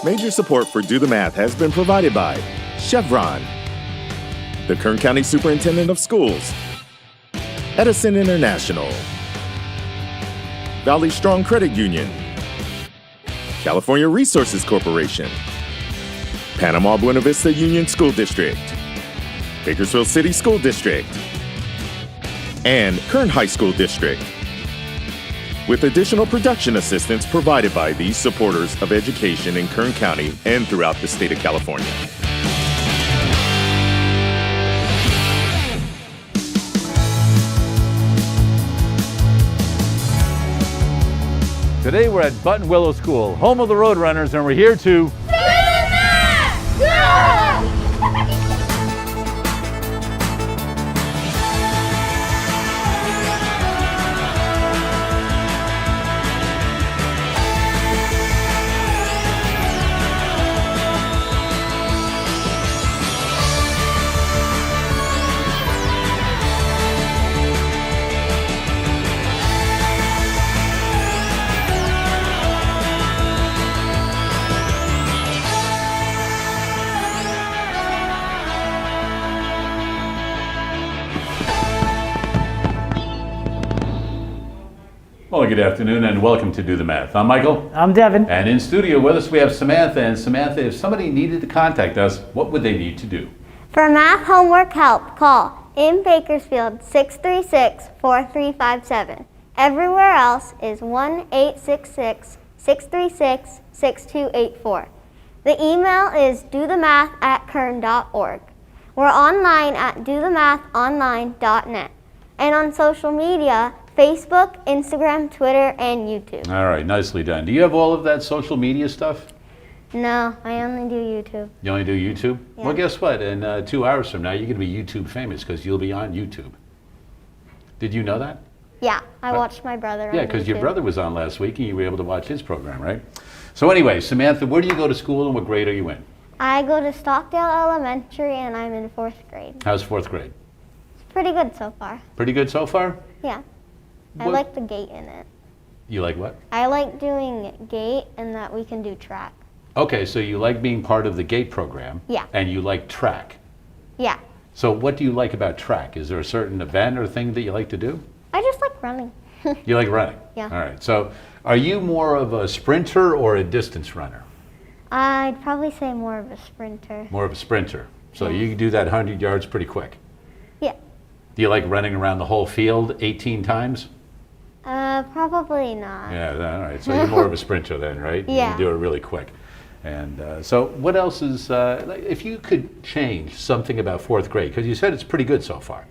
Major support for Do the Math has been provided by Chevron, the Kern County Superintendent of Schools, Edison International, Valley Strong Credit Union, California Resources Corporation, Panama Buena Vista Union School District, Bakersfield City School District, and Kern High School District, with additional production assistance provided by these supporters of education in Kern County and throughout the state of California. Today we're at Button Willow School, home of the Roadrunners, and we're here to... Well, good afternoon and welcome to Do the Math. I'm Michael. I'm Devin. And in studio with us we have Samantha. And Samantha, if somebody needed to contact us, what would they need to do? For math homework help, call in Bakersfield 636-4357. Everywhere else is 1-866-636-6284. The email is dothemath@kern.org. We're online at dothemathonline.net. And on social media, Facebook, Instagram, Twitter, and YouTube. All right, nicely done. Do you have all of that social media stuff? No, I only do YouTube. You only do YouTube? Yeah. Well, guess what? In 2 hours from now, you're going to be YouTube famous because you'll be on YouTube. Did you know that? Yeah, I watched my brother on Yeah, because your YouTube. brother was on last week and you were able to watch his program, right? So anyway, Samantha, where do you go to school and what grade are you in? I go to Stockdale Elementary and I'm in 4th grade. How's 4th grade? It's pretty good so far. Pretty good so far? Yeah. I What- like the gate in it. You like what? I like doing gate and that we can do track. Okay, so you like being part of the GATE program. Yeah. And you like track. Yeah. So what do you like about track? Is there a certain event or thing that you like to do? I just like running. You like running? Yeah. All right, so are you more of a sprinter or a distance runner? I'd probably say more of a sprinter. More of a sprinter. So Yeah. you can do that 100 yards pretty quick. Yeah. Do you like running around the whole field 18 times? Probably not. Yeah, all right. So you're more of a sprinter then, right? Yeah. You do it really quick. And so what else is, like, if you could change something about 4th grade, because you said it's pretty good so far,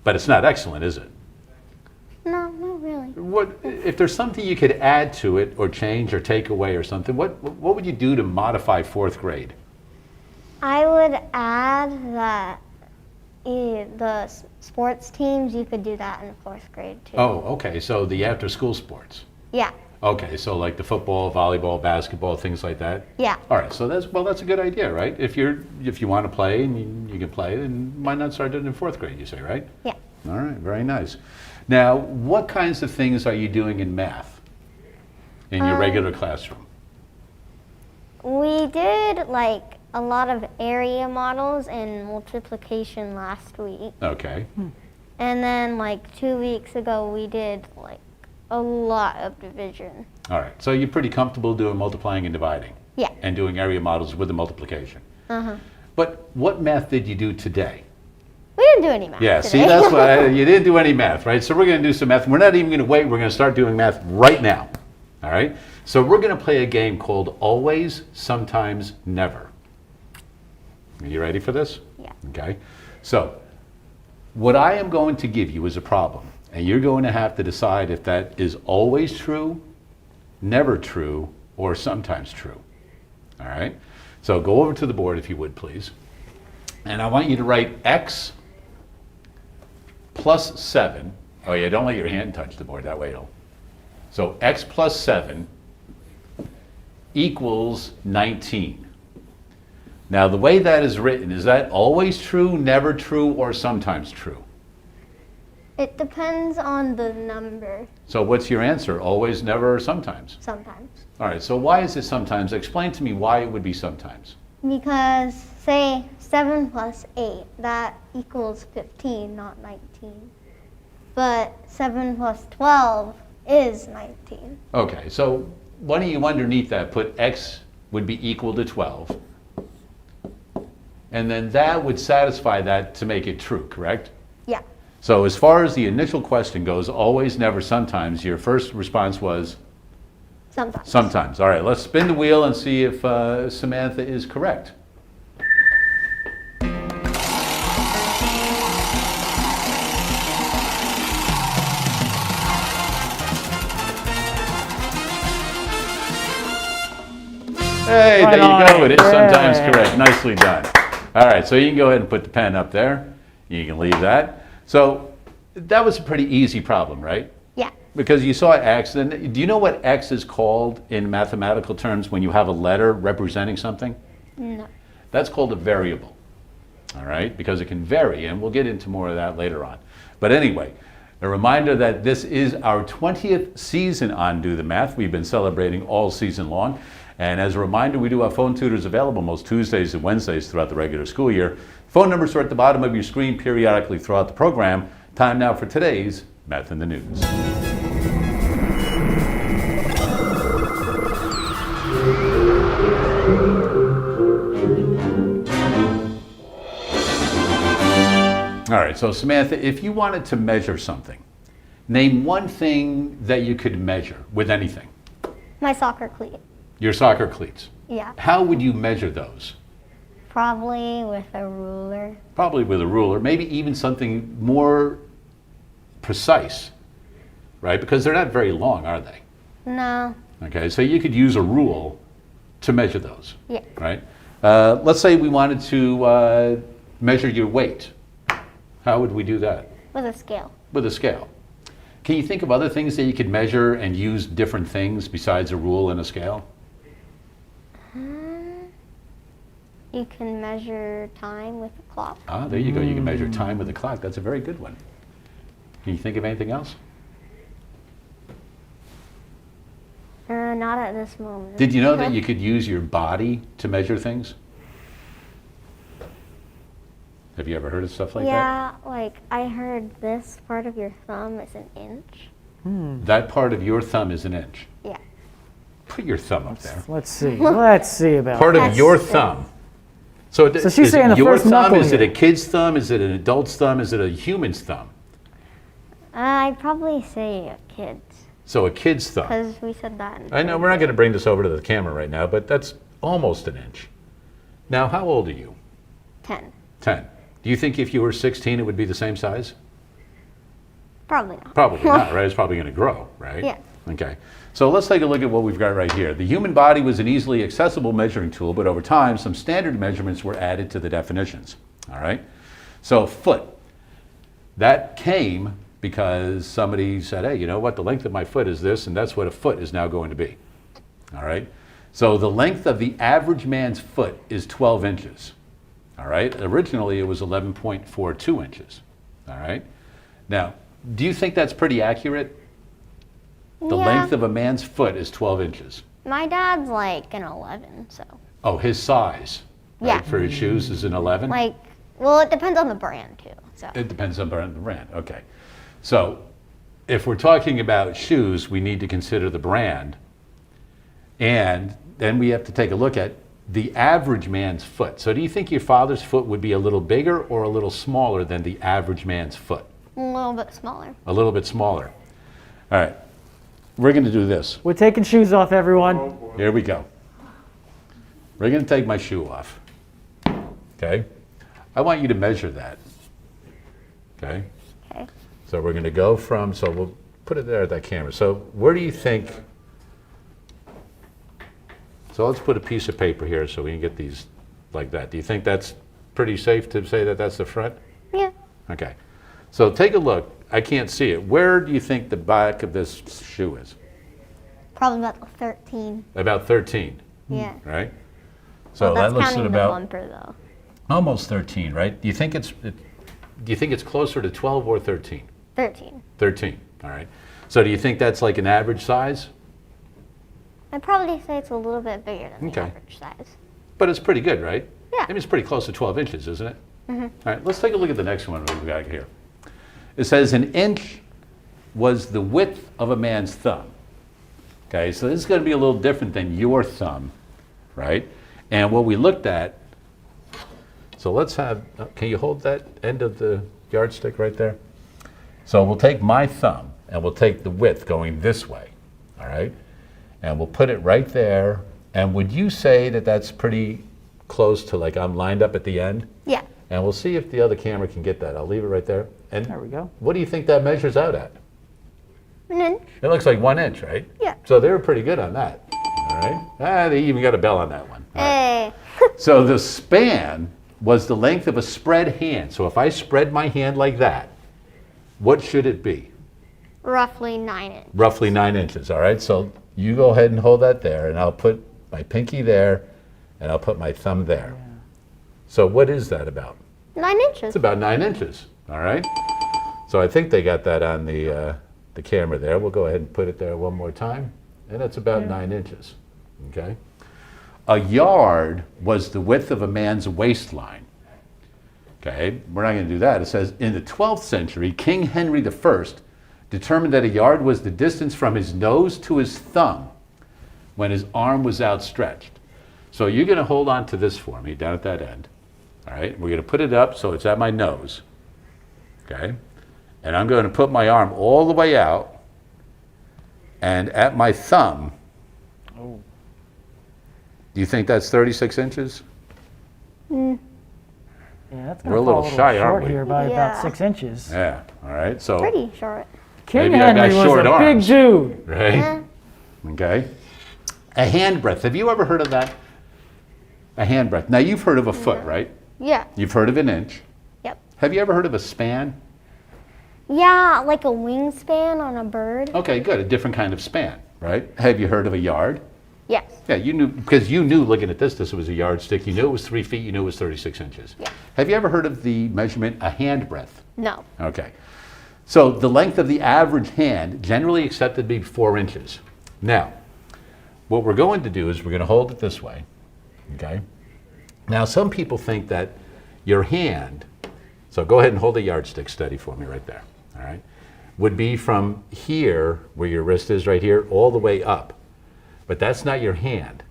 but it's not excellent, is it? No, not really. What, if there's something you could add to it or change or take away or something, what would you do to modify 4th grade? I would add that the sports teams, you could do that in 4th grade too. Oh, okay. So the after-school sports. Yeah. Okay, so like the football, volleyball, basketball, things like that. Yeah. All right, so that's a good idea, right? If you want to play and you can play, then why not start doing it in 4th grade? You say, right? Yeah. All right, very nice. Now, what kinds of things are you doing in math in your regular classroom? We did like a lot of area models and multiplication last week. Okay. And then like 2 weeks ago we did like a lot of division. All right, so you're pretty comfortable doing multiplying and dividing. Yeah. And doing area models with the multiplication. Uh-huh. But what math did you do today? We didn't do any math Yeah, today. see, that's why you didn't do any math, right? So we're going to do some math. We're not even going to wait. We're going to start doing math right now, all right? So we're going to play a game called Always, Sometimes, Never. Are you ready for this? Yeah. Okay. So what I am going to give you is a problem, and you're going to have to decide if that is always true, never true, or sometimes true, all right? So go over to the board if you would, please. And I want you to write X plus 7. Oh yeah, don't let your hand touch the board, that way it'll. So X plus 7 equals 19. Now the way that is written, is that always true, never true, or sometimes true? It depends on the number. So what's your answer? Always, never, or sometimes? Sometimes. All right, so why is it sometimes? Explain to me why it would be sometimes. Because, say, 7 plus 8, that equals 15, not 19. But 7 plus 12 is 19. Okay, so why don't you underneath that put x would be equal to 12. And then that would satisfy that to make it true, correct? Yeah. So as far as the initial question goes, always, never, sometimes, your first response was? Sometimes. Sometimes. All right, let's spin the wheel and see if Samantha is correct. Hey, there you go. It is sometimes correct. Nicely done. All right, so you can go ahead and put the pen up there. You can leave that. So that was a pretty easy problem, right? Yeah. Because you saw x. And do you know what x is called in mathematical terms when you have a letter representing something? No. That's called a variable. All right, because it can vary, and we'll get into more of that later on. But anyway, a reminder that this is our 20th season on Do the Math. We've been celebrating all season long. And as a reminder, we do have phone tutors available most Tuesdays and Wednesdays throughout the regular school year. Phone numbers are at the bottom of your screen periodically throughout the program. Time now for today's Math in the News. All right, so Samantha, if you wanted to measure something, name one thing that you could measure with anything. My soccer cleat. Your soccer cleats. Yeah. How would you measure those? Probably with a ruler. Probably with a ruler, maybe even something more precise, right? Because they're not very long, are they? No. Okay, so you could use a rule to measure those, Yeah. right? Let's say we wanted to measure your weight. How would we do that? With a scale. With a scale. Can you think of other things that you could measure and use different things besides a rule and a scale? You can measure time with a clock. Ah, there you go. You can measure time with a clock. That's a very good one. Can you think of anything else? Not at this moment. Did you know that you could use your body to measure things? Have you ever heard of stuff like that? Yeah, like I heard this part of your thumb is an inch. That part of your thumb is an inch. Yeah. Put your thumb up there. Let's see. Let's see about Part of That's your it. thumb. So, So she's is saying it the your first thumb? knuckle Is it a here. kid's thumb? Is it an adult's thumb? Is it a human's thumb? I'd probably say a kid's, So a kid's thumb. because we said that. I know we're not going to bring this over to the camera right now, but that's almost an inch. Now, how old are you? 10. 10. Do you think if you were 16 it would be the same size? Probably not. Probably not, right? It's probably going to grow, right? Yeah. Okay. So let's take a look at what we've got right here. The human body was an easily accessible measuring tool, but over time, some standard measurements were added to the definitions. All right? So foot. That came because somebody said, hey, you know what? The length of my foot is this, and that's what a foot is now going to be. All right? So the length of the average man's foot is 12 inches. All right? Originally, it was 11.42 inches. All right? Now, do you think that's pretty accurate? The Yeah. length of a man's foot is 12 inches. My dad's like an 11, so. Oh, his size, right, Yeah. for his shoes is an 11? Like, well, it depends on the brand too, so. It depends on the brand. Okay. So if we're talking about shoes, we need to consider the brand. And then we have to take a look at the average man's foot. So do you think your father's foot would be a little bigger or a little smaller than the average man's foot? A little bit smaller. A little bit smaller. All right. We're going to do this. We're taking shoes off, everyone. Here we go. We're going to take my shoe off. Okay? I want you to measure that. Okay? Okay. So we're going to go from, so we'll put it there at that camera. So where do you think, so let's put a piece of paper here so we can get these like that. Do you think that's pretty safe to say that that's the front? Yeah. Okay. So take a look. I can't see it. Where do you think the back of this shoe is? Probably about 13. About 13, Yeah. right? So Well, that's that looks counting at the about bumper though. almost 13, right? Do you think it's closer to 12 or 13? 13. 13, all right. So do you think that's like an average size? I'd probably say it's a little bit bigger than Okay. the average size. But it's pretty good, right? Yeah. I mean, it's pretty close to 12 inches, isn't it? Mm-hmm. All right, let's take a look at the next one we've got here. It says an inch was the width of a man's thumb. Okay, so this is going to be a little different than your thumb, right? And what we looked at, so let's have, can you hold that end of the yardstick right there? So we'll take my thumb and we'll take the width going this way, all right? And we'll put it right there. And would you say that that's pretty close to like I'm lined up at the end? Yeah. And we'll see if the other camera can get that. I'll leave it right there. And There we go. what do you think that measures out at? An inch. It looks like 1 inch, right? Yeah. So they were pretty good on that. All right. They even got a bell on that one. All right. Hey. So the span was the length of a spread hand. So if I spread my hand like that, what should it be? Roughly 9 inches. Roughly 9 inches. All right. So you go ahead and hold that there, and I'll put my pinky there, and I'll put my thumb there. So what is that about? 9 inches. It's about 9 inches. All right. So I think they got that on the camera there. We'll go ahead and put it there one more time, and it's about 9 inches. Okay. A yard was the width of a man's waistline. Okay, we're not going to do that. It says in the 12th century, King Henry I determined that a yard was the distance from his nose to his thumb when his arm was outstretched. So you're going to hold on to this for me down at that end. All right, we're going to put it up so it's at my nose. Okay, and I'm going to put my arm all the way out and at my thumb. Oh. Do you think that's 36 inches? Yeah, that's We're a gonna little fall shy, short aren't we? here by Yeah. about 6 inches. Yeah, all right, so, Pretty short. King Maybe I got Henry was short a arms. big dude. right? Eh. Okay. A handbreadth, have you ever heard of that? A handbreadth. Now you've heard of a foot, right? Yeah. You've heard of an inch. Yep. Have you ever heard of a span? Yeah, like a wingspan on a bird. Okay, good, a different kind of span, right? Have you heard of a yard? Yes. Yeah, you knew, because you knew looking at this was a yardstick. You knew it was 3 feet, you knew it was 36 inches. Yeah. Have you ever heard of the measurement a handbreadth? No. Okay. So the length of the average hand, generally accepted to be 4 inches. Now, what we're going to do is we're going to hold it this way, okay? Now, some people think that your hand, so go ahead and hold the yardstick steady for me right there, all right? Would be from here, where your wrist is right here, all the way up. But that's not your hand.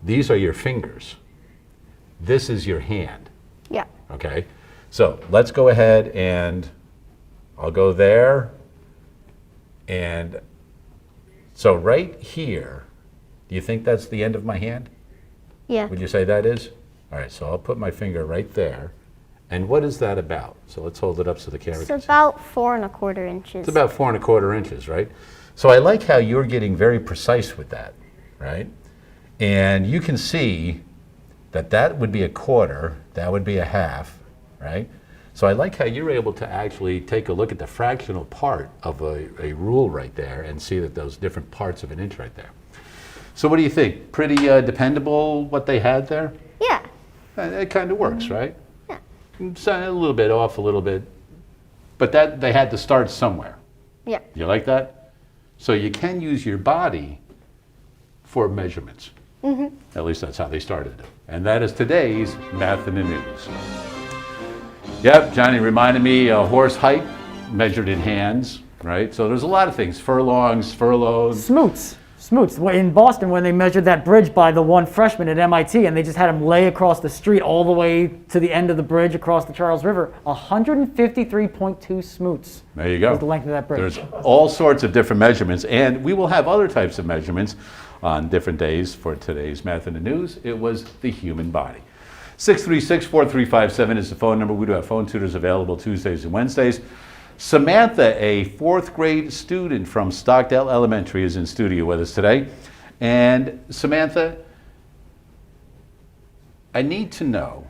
These are your fingers. This is your hand. Yeah. Okay, so let's go ahead and I'll go there. And so right here, do you think that's the end of my hand? Yeah. Would you say that is? All right, so I'll put my finger right there. And what is that about? So let's hold it up so the camera It's can see. about 4 1/4 inches. It's about 4 1/4 inches, right? So I like how you're getting very precise with that, right? And you can see that that would be a quarter, that would be a half, right? So I like how you're able to actually take a look at the fractional part of a rule right there and see that those different parts of an inch right there. So what do you think? Pretty dependable what they had there? Yeah. It kind of works, right? Yeah. It's a little bit off, a little bit, but that they had to start somewhere. Yeah. You like that? So you can use your body for measurements. At least that's how they started it. And that is today's Math in the News. Yep, Johnny reminded me horse height measured in hands, right? So there's a lot of things, furlongs, furloughs. Smoots. In Boston, when they measured that bridge by the one freshman at MIT, and they just had him lay across the street all the way to the end of the bridge across the Charles River, 153.2 smoots. There you go. Was the length of that bridge. There's all sorts of different measurements, and we will have other types of measurements on different days for today's Math in the News. It was the human body. 636-4357 is the phone number. We do have phone tutors available Tuesdays and Wednesdays. Samantha, a 4th grade student from Stockdale Elementary, is in studio with us today. And Samantha, I need to know,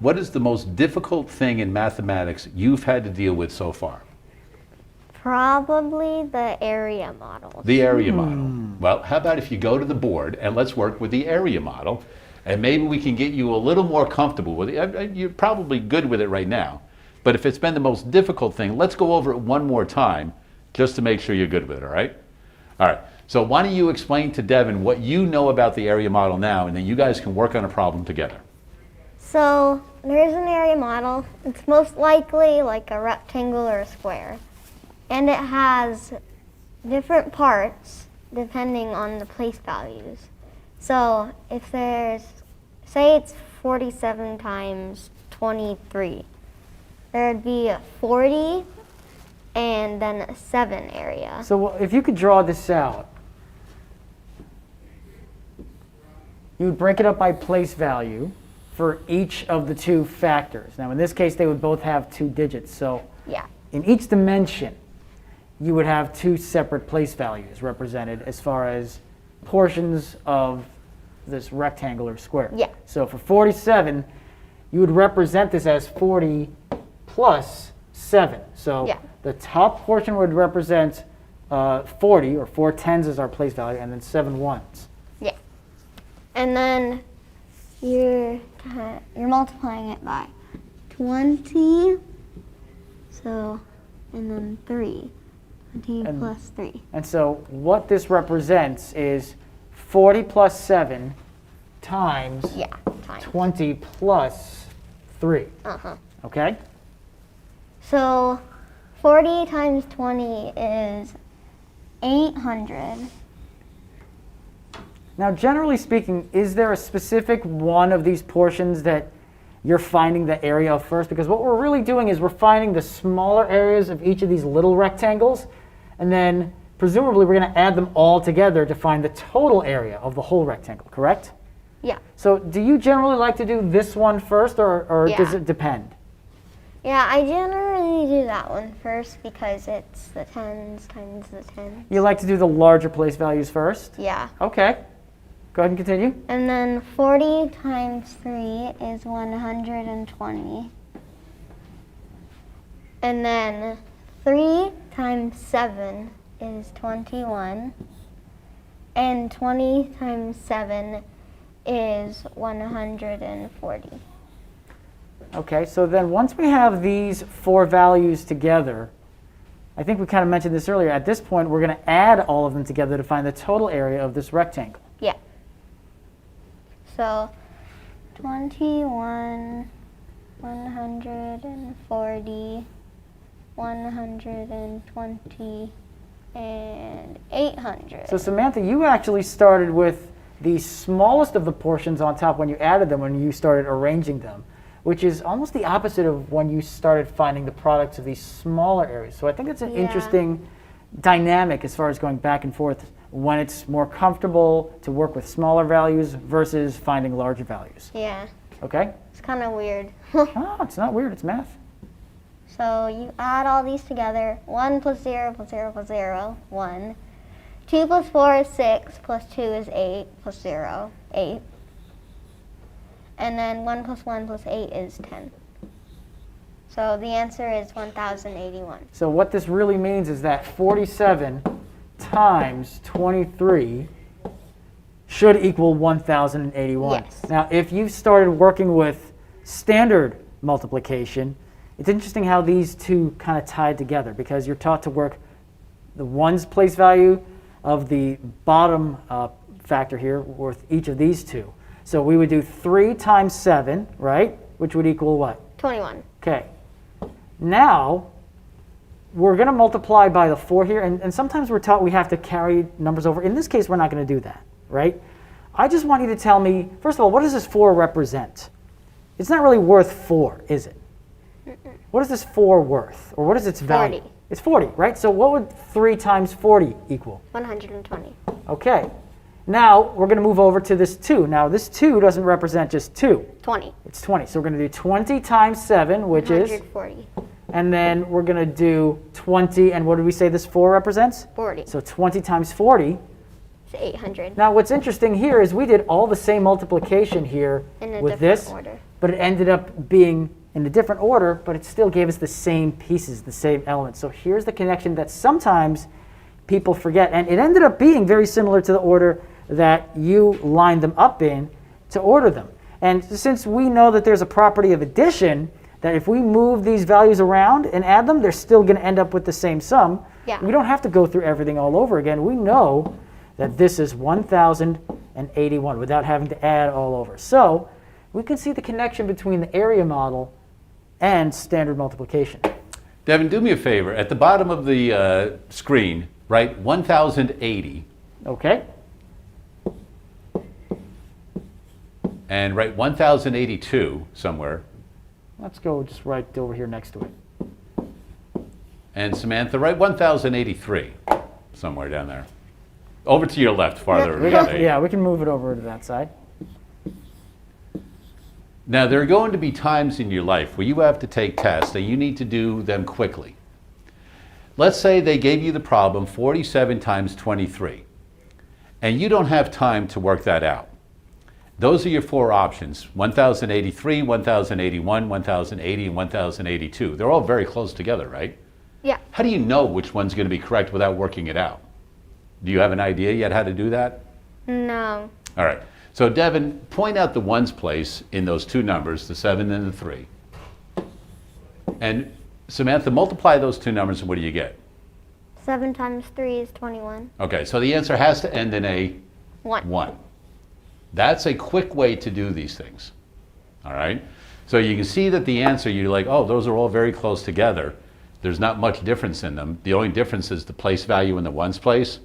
what is the most difficult thing in mathematics you've had to deal with so far? Probably the area model. The area model. Well, how about if you go to the board and let's work with the area model, and maybe we can get you a little more comfortable with it. You're probably good with it right now, But if it's been the most difficult thing, let's go over it one more time just to make sure you're good with it, all right? All right, so why don't you explain to Devin what you know about the area model now, and then you guys can work on a problem together. So there's an area model. It's most likely like a rectangle or a square. And it has different parts depending on the place values. So if there's, say it's 47 times 23, there'd be a 40 and then a 7 area. So if you could draw this out, you would break it up by place value for each of the two factors. Now in this case, they would both have 2 digits. So Yeah. in each dimension, you would have 2 separate place values represented as far as portions of this rectangle or square. Yeah. So for 47, you would represent this as 40 plus 7. So Yeah. the top portion would represent 40, or 4 tens is our place value, and then 7 ones. Yeah. And then you're multiplying it by 20. So, and then 3. 20 And- plus 3. And so what this represents is 40 plus 7 times Yeah. Times. 20 plus 3. Uh-huh. Okay? So 40 times 20 is 800. Now, generally speaking, is there a specific one of these portions that you're finding the area of first? Because what we're really doing is we're finding the smaller areas of each of these little rectangles, and then presumably we're going to add them all together to find the total area of the whole rectangle, correct? Yeah. So do you generally like to do this one first, or does Yeah. it depend? Yeah, I generally do that one first because it's the tens times the tens. You like to do the larger place values first? Yeah. Okay. Go ahead and continue. And then 40 times 3 is 120. And then 3 times 7 is 21. And 20 times 7 is 140. Okay, so then once we have these 4 values together, I think we kind of mentioned this earlier, at this point we're going to add all of them together to find the total area of this rectangle. Yeah. So 21, 140, 120, and 800. So Samantha, you actually started with the smallest of the portions on top when you added them, when you started arranging them, which is almost the opposite of when you started finding the products of these smaller areas. So I think it's an Yeah. interesting dynamic as far as going back and forth when it's more comfortable to work with smaller values versus finding larger values. Yeah, Okay? it's kind of weird. Oh, it's not weird, it's math. So you add all these together. 1 plus 0 plus 0 plus 0, 1. 2 plus 4 is 6, plus 2 is 8, plus 0, 8. And then 1 plus 1 plus 8 is 10. So the answer is 1081. So what this really means is that 47 times 23 should equal 1081. Yes. Now, if you started working with standard multiplication, it's interesting how these two kind of tied together, because you're taught to work the ones place value of the bottom factor here with each of these two. So we would do 3 times 7, right? Which would equal what? 21. Okay. Now, we're going to multiply by the 4 here, and sometimes we're taught we have to carry numbers over. In this case, we're not going to do that, right? I just want you to tell me, first of all, what does this 4 represent? It's not really worth 4, is it? What is this 4 worth? Or what is its value? 40. It's 40, right? So what would 3 times 40 equal? 120. Okay. Now, we're going to move over to this 2. Now, this 2 doesn't represent just 2. 20. It's 20. So we're going to do 20 times 7, which is? 140. And then we're going to do 20, and what did we say this 4 represents? 40. So 20 times 40. It's 800. Now what's interesting here is we did all the same multiplication here In a with different this, order. but it ended up being in a different order, but it still gave us the same pieces, the same elements. So here's the connection that sometimes people forget, and it ended up being very similar to the order that you lined them up in to order them. And since we know that there's a property of addition, that if we move these values around and add them, they're still going to end up with the same sum. Yeah. We don't have to go through everything all over again. We know that this is 1,081 without having to add all over. So we can see the connection between the area model and standard multiplication. Devin, do me a favor. At the bottom of the screen, write 1,080 Okay. and write 1,082 somewhere. Let's go just right over here next to it. And Samantha, write 1,083 somewhere down there. Over to your left, farther. Yeah, we can move it over to that side. Now, there are going to be times in your life where you have to take tests and you need to do them quickly. Let's say they gave you the problem 47 times 23, and you don't have time to work that out. Those are your four options: 1,083, 1,081, 1,080, and 1,082. They're all very close together, right? Yeah. How do you know which one's going to be correct without working it out? Do you have an idea yet how to do that? No. All right. So Devin, point out the ones place in those two numbers, the 7 and the 3. And Samantha, multiply those two numbers and what do you get? 7 times 3 is 21. Okay, so the answer has to end in a 1. That's a quick way to do these things. All right? So you can see that the answer, you're like, oh, those are all very close together. There's not much difference in them. The only difference is the place value in the ones place.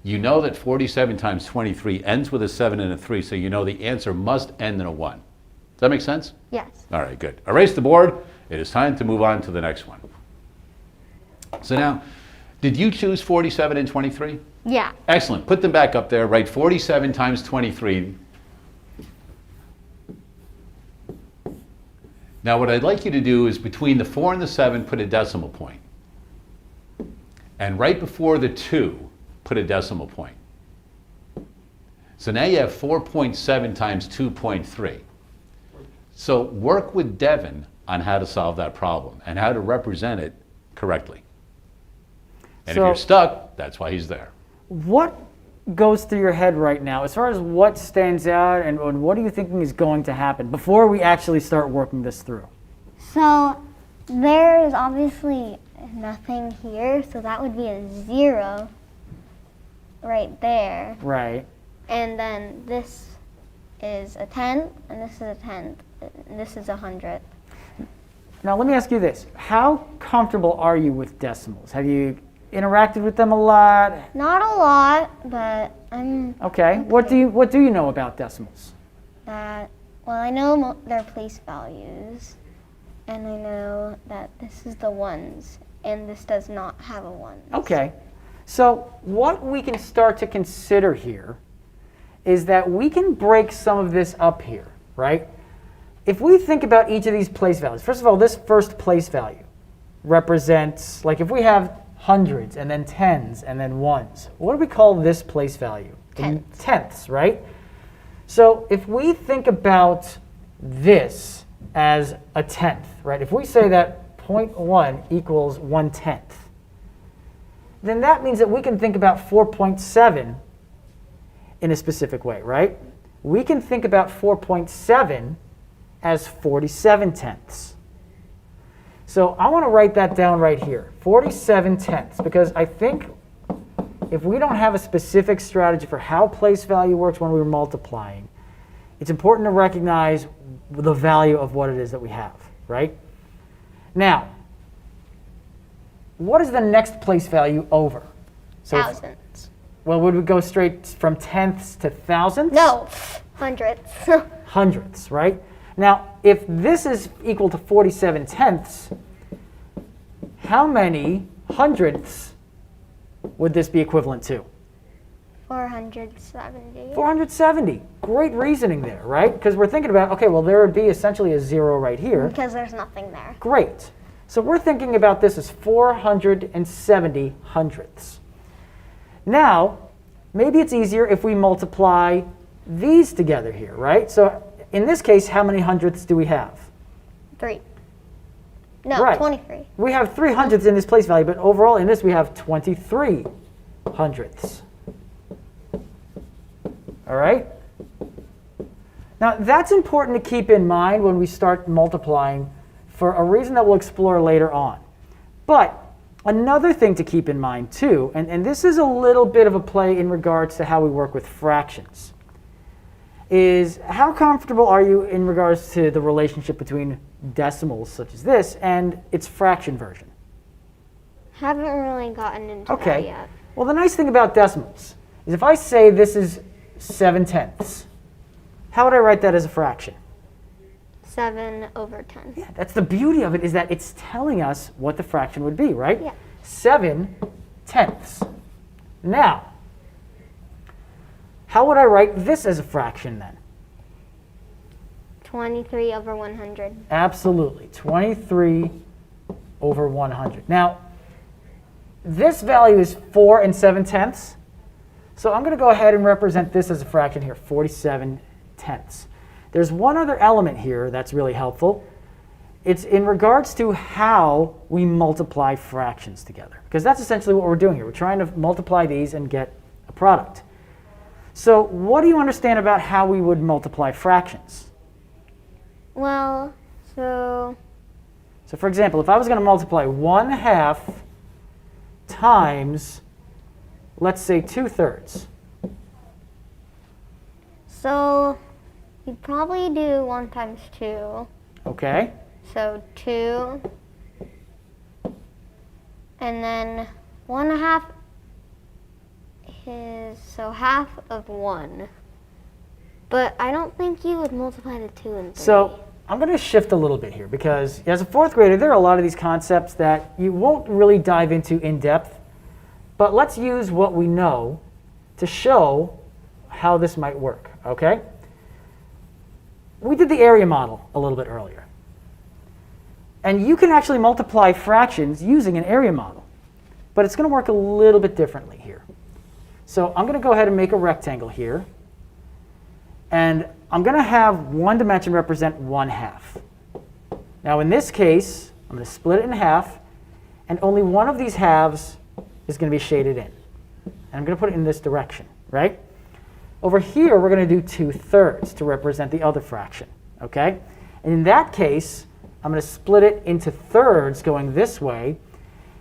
You know that 47 times 23 ends with a 7 and a 3, so you know the answer must end in a 1. Does that make sense? Yes. All right, good. Erase the board. It is time to move on to the next one. So now, did you choose 47 and 23? Yeah. Excellent. Put them back up there. Write 47 times 23. Now, what I'd like you to do is between the 4 and the 7, put a decimal point. And right before the 2, put a decimal point. So now you have 4.7 times 2.3. So work with Devin on how to solve that problem and how to represent it correctly. And if you're stuck, that's why he's there. What goes through your head right now as far as what stands out and what are you thinking is going to happen before we actually start working this through? So there's obviously nothing here, so that would be a 0 right there. Right. And then this is a 10th, and this is a 10th, and this is a 100th. Now let me ask you this. How comfortable are you with decimals? Have you interacted with them a lot? Not a lot, but I'm Okay. What do you know about decimals? that, well, I know their place values, and I know that this is the ones, and this does not have a 1. Okay. So what we can start to consider here is that we can break some of this up here, right? If we think about each of these place values, first of all, this first place value represents, like if we have hundreds and then tens and then ones, what do we call this place value? Tenths. Tenths, right? So if we think about this as a tenth, right? If we say that 0.1 equals 1/10, then that means that we can think about 4.7 in a specific way, right? We can think about 4.7 as 47 tenths. So I want to write that down right here, 47 tenths, because I think if we don't have a specific strategy for how place value works when we're multiplying, it's important to recognize the value of what it is that we have, right? Now, what is the next place value over? So if- Thousands. well, would we go straight from tenths to thousandths? No, hundredths. Hundredths, right? Now, if this is equal to 47 tenths, how many hundredths would this be equivalent to? 470. 470. Great reasoning there, right? Because we're thinking about, okay, well, there would be essentially a 0 right here. Because there's nothing there. Great. So we're thinking about this as 470 hundredths. Now, maybe it's easier if we multiply these together here, right? So in this case, how many hundredths do we have? 3. No, Right. 23. We have 3 hundredths in this place value, but overall in this we have 23 hundredths. All right? Now that's important to keep in mind when we start multiplying for a reason that we'll explore later on. But another thing to keep in mind too, and this is a little bit of a play in regards to how we work with fractions, is how comfortable are you in regards to the relationship between decimals such as this and its fraction version? Haven't really gotten into that yet. Well, the nice thing about decimals is if I say this is 7/10, how would I write that as a fraction? 7/10. Yeah, that's the beauty of it, is that it's telling us what the fraction would be, right? Yeah. 7/10. Now, how would I write this as a fraction then? 23/100. Absolutely, 23/100. Now, this value is 4 7/10. So I'm going to go ahead and represent this as a fraction here, 47/10. There's one other element here that's really helpful. It's in regards to how we multiply fractions together, because that's essentially what we're doing here. We're trying to multiply these and get a product. So what do you understand about how we would multiply fractions? Well, so for example, if I was going to multiply 1/2 times, let's say 2/3. So you'd probably do 1 times 2. Okay. So 2. And then 1/2 is, so half of 1. But I don't think you would multiply the 2 and 3. So I'm going to shift a little bit here, because as a 4th grader, there are a lot of these concepts that you won't really dive into in depth. But let's use what we know to show how this might work, okay? We did the area model a little bit earlier. And you can actually multiply fractions using an area model. But it's going to work a little bit differently here. So I'm going to go ahead and make a rectangle here. And I'm going to have one dimension represent 1/2. Now in this case, I'm going to split it in half. And only one of these halves is going to be shaded in. And I'm going to put it in this direction, right? Over here, we're going to do 2/3 to represent the other fraction, okay? And in that case, I'm going to split it into thirds going this way.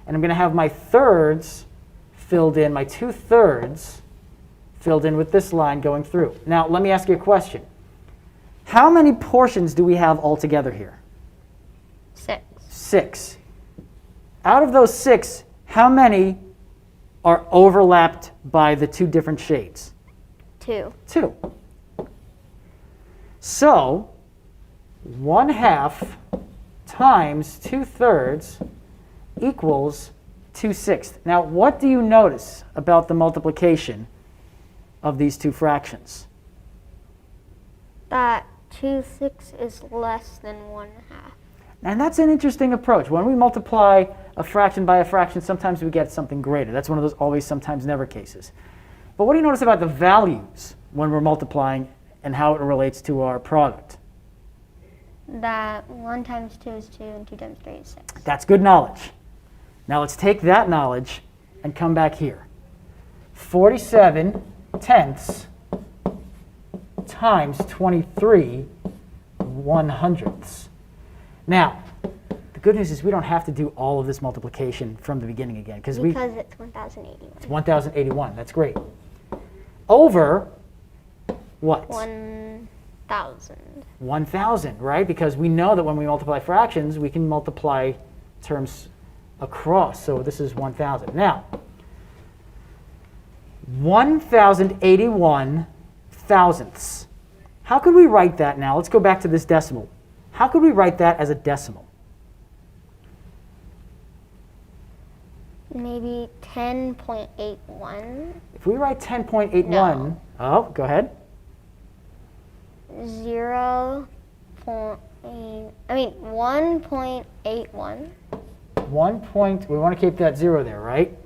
And I'm going to have my thirds filled in, my 2/3 filled in with this line going through. Now, let me ask you a question. How many portions do we have altogether here? 6. 6. Out of those 6, how many are overlapped by the 2 different shades? 2. 2. So 1/2 times 2/3 equals 2/6. Now, what do you notice about the multiplication of these two fractions? That 2/6 is less than 1/2. And that's an interesting approach. When we multiply a fraction by a fraction, sometimes we get something greater. That's one of those always, sometimes, never cases. But what do you notice about the values when we're multiplying and how it relates to our product? That 1 times 2 is 2 and 2 times 3 is 6. That's good knowledge. Now let's take that knowledge and come back here. 47/10 times 23/100. Now, the good news is we don't have to do all of this multiplication from the beginning again, because it's 1081. it's 1081. That's great. Over what? 1000. 1000, right? Because we know that when we multiply fractions, we can multiply terms across. So this is 1000. Now, 1081 thousandths. How could we write that now? Let's go back to this decimal. How could we write that as a decimal? Maybe 10.81. If we write 10.81, No. oh, go ahead. 1.81. We want to keep that 0 there, right?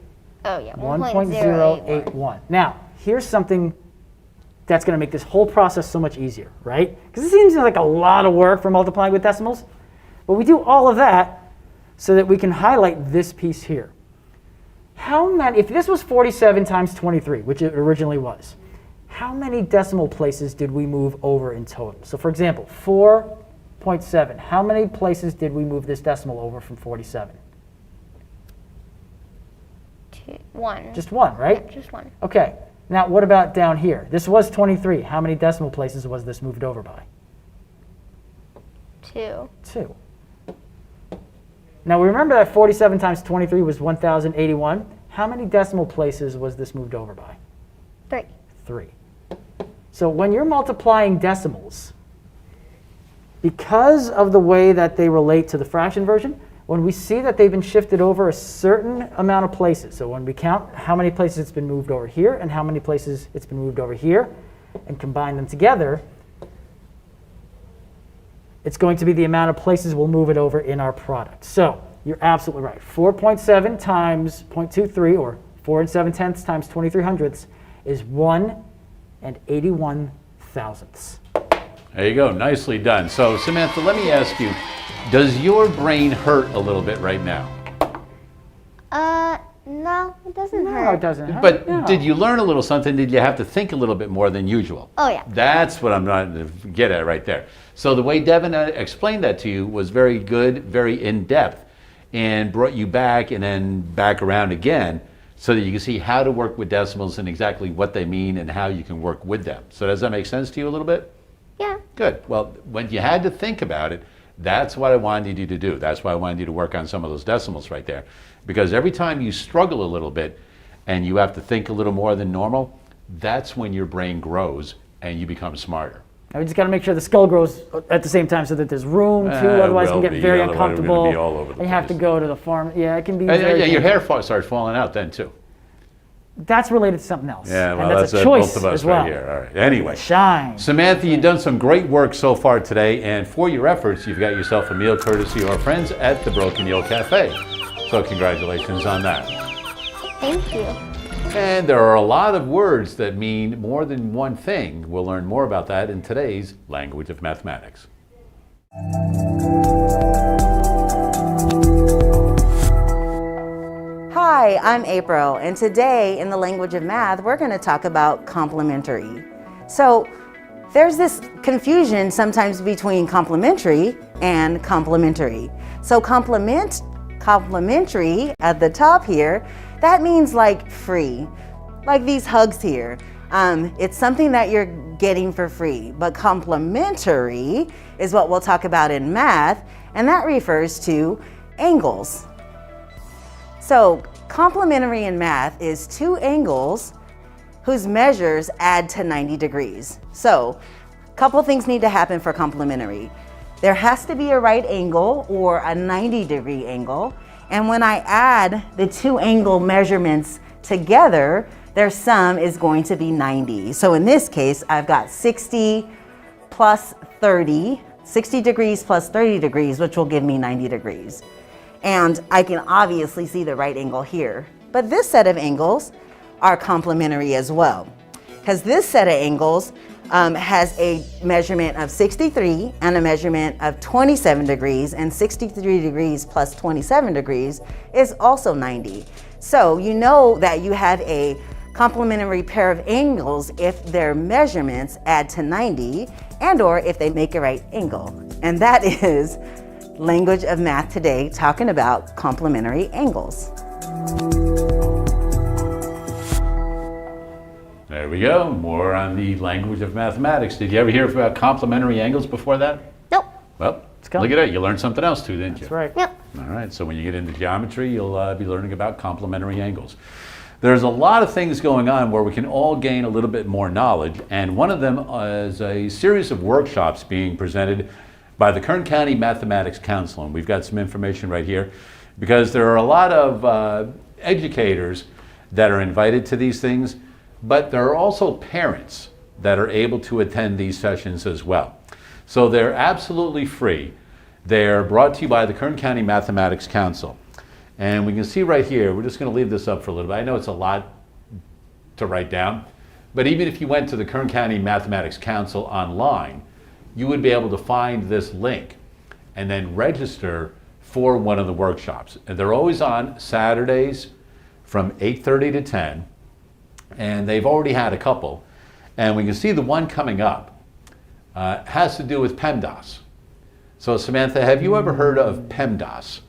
Oh yeah, 1.081. 1.081. Now, here's something that's going to make this whole process so much easier, right? Because it seems like a lot of work for multiplying with decimals. But we do all of that so that we can highlight this piece here. How many, if this was 47 times 23, which it originally was, how many decimal places did we move over in total? So for example, 6.7. How many places did we move this decimal over from 47? 1. Just one, right? Just 1. Okay. Now, what about down here? This was 23. How many decimal places was this moved over by? 2. 2. Now, we remember that 47 times 23 was 1,081. How many decimal places was this moved over by? 3. 3. So when you're multiplying decimals, because of the way that they relate to the fraction version, when we see that they've been shifted over a certain amount of places, so when we count how many places it's been moved over here and how many places it's been moved over here, and combine them together, it's going to be the amount of places we'll move it over in our product. So you're absolutely right. 4.7 times 0.23, or 4 7/10 times 23 hundredths, is 1 81 thousandths. There you go. Nicely done. So, Samantha, let me ask you, does your brain hurt a little bit right now? No, it doesn't No, hurt. it doesn't hurt. But No. did you learn a little something? Did you have to think a little bit more than usual? Oh, yeah. That's what I'm trying to get at right there. So the way Devin explained that to you was very good, very in-depth, and brought you back and then back around again so that you can see how to work with decimals and exactly what they mean and how you can work with them. So does that make sense to you a little bit? Yeah. Good. Well, when you had to think about it, that's what I wanted you to do. That's why I wanted you to work on some of those decimals right there. Because every time you struggle a little bit and you have to think a little more than normal, that's when your brain grows and you become smarter. And we just got to make sure the skull grows at the same time so that there's room too. Otherwise, it can will get be. very Otherwise, we're gonna uncomfortable. be all over the and you have to place. go to the farm. Yeah, it can be. And very your hair painful. starts falling out then too. That's related to something else. Yeah, well, and that's a both choice of us as well. right here. All right. Anyway, Shine. Samantha, you've done some great work so far today, and for your efforts, you've got yourself a meal courtesy of our friends at the Broken Hill Cafe. So congratulations on that. Thank you. And there are a lot of words that mean more than one thing. We'll learn more about that in today's Language of Mathematics. Hi, I'm April, and today in the language of math, we're going to talk about complementary. So there's this confusion sometimes between complementary and complementary. So complementary at the top here, that means like free, like these hugs here. It's something that you're getting for free, but complementary is what we'll talk about in math, and that refers to angles. So complementary in math is two angles whose measures add to 90 degrees. So a couple things need to happen for complementary. There has to be a right angle or a 90-degree angle. And when I add the two angle measurements together, their sum is going to be 90. So in this case, I've got 60 plus 30, 60 degrees plus 30 degrees, which will give me 90 degrees. And I can obviously see the right angle here. But this set of angles are complementary as well, because this set of angles has a measurement of 63 and a measurement of 27 degrees, and 63 degrees plus 27 degrees is also 90. So you know that you have a complementary pair of angles if their measurements add to 90 and or if they make a right angle. And that is Language of Math today, talking about complementary angles. There we go. More on the language of mathematics. Did you ever hear about complementary angles before that? Nope. Well, go. look at that. You learned something else too, didn't you? That's right. Yep. All right. So when you get into geometry, you'll be learning about complementary angles. There's a lot of things going on where we can all gain a little bit more knowledge, and one of them is a series of workshops being presented by the Kern County Mathematics Council. And we've got some information right here because there are a lot of educators that are invited to these things, but there are also parents that are able to attend these sessions as well. So they're absolutely free. They're brought to you by the Kern County Mathematics Council. And we can see right here, we're just going to leave this up for a little bit. I know it's a lot to write down, but even if you went to the Kern County Mathematics Council online, you would be able to find this link and then register for one of the workshops. And they're always on Saturdays from 8:30 to 10, and they've already had a couple. And we can see the one coming up has to do with PEMDAS. So Samantha, have you ever heard of PEMDAS?